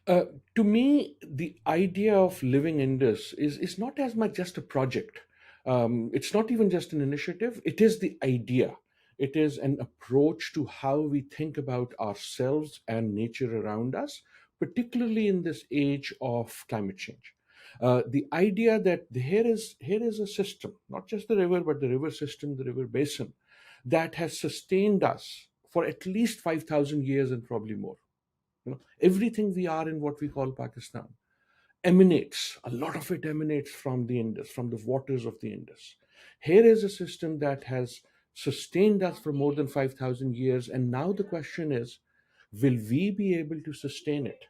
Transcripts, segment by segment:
Uh, to me, the idea of living Indus is not as much just a project. It's not even just an initiative. It is the idea. It is an approach to how we think about ourselves and nature around us, particularly in this age of climate change. The idea that here is a system, not just the river, but the river system, the river basin, that has sustained us for at least 5,000 years and probably more. Everything we are in what we call Pakistan emanates, a lot of it emanates from the Indus, from the waters of the Indus. Here is a system that has sustained us for more than 5,000 years, and now the question is, will we be able to sustain it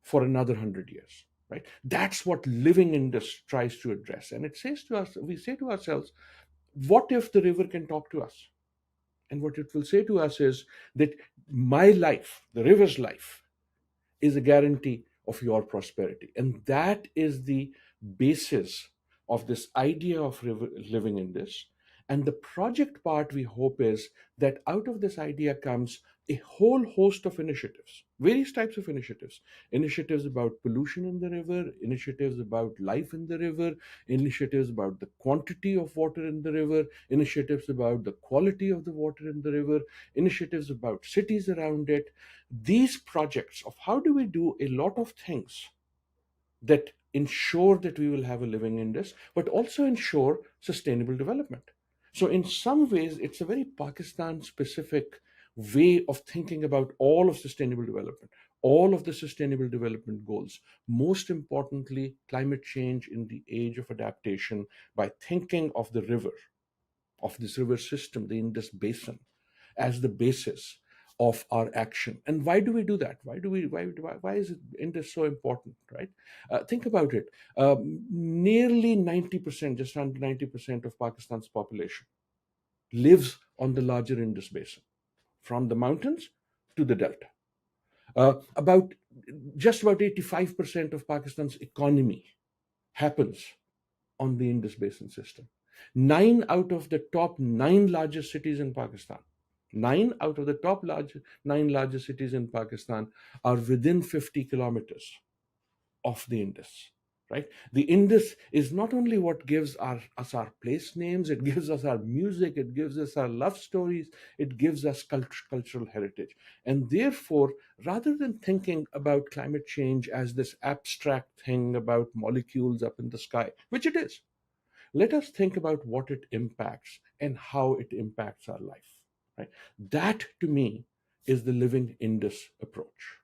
for another 100 years? Right? That's what Living Indus tries to address. And it says to us, we say to ourselves, what if the river can talk to us? And what it will say to us is that my life, the river's life, is a guarantee of your prosperity. And that is the basis of this idea of living in this. And the project part, we hope, is that out of this idea comes a whole host of initiatives, various types of initiatives. Initiatives about pollution in the river, initiatives about life in the river, initiatives about the quantity of water in the river, initiatives about the quality of the water in the river, initiatives about cities around it. These projects of how do we do a lot of things that ensure that we will have a living Indus, but also ensure sustainable development. So, in some ways, it's a very Pakistan specific way of thinking about all of sustainable development, all of the sustainable development goals. Most importantly, climate change in the age of adaptation by thinking of the river, of this river system, the Indus Basin, as the basis of our action. And why do we do that? Why is it Indus so important, right? Think about it. Nearly 90%, just under 90% of Pakistan's population lives on the larger Indus Basin, from the mountains to the delta. About just about 85% of Pakistan's economy happens on the Indus Basin system. Nine largest cities in Pakistan, nine out of the nine largest cities in Pakistan are within 50 kilometers of the Indus. Right? The Indus is not only what gives us our place names, it gives us our music, it gives us our love stories, it gives us cultural heritage. And therefore, rather than thinking about climate change as this abstract thing about molecules up in the sky, which it is, let us think about what it impacts and how it impacts our life. Right? That, to me, is the Living Indus approach.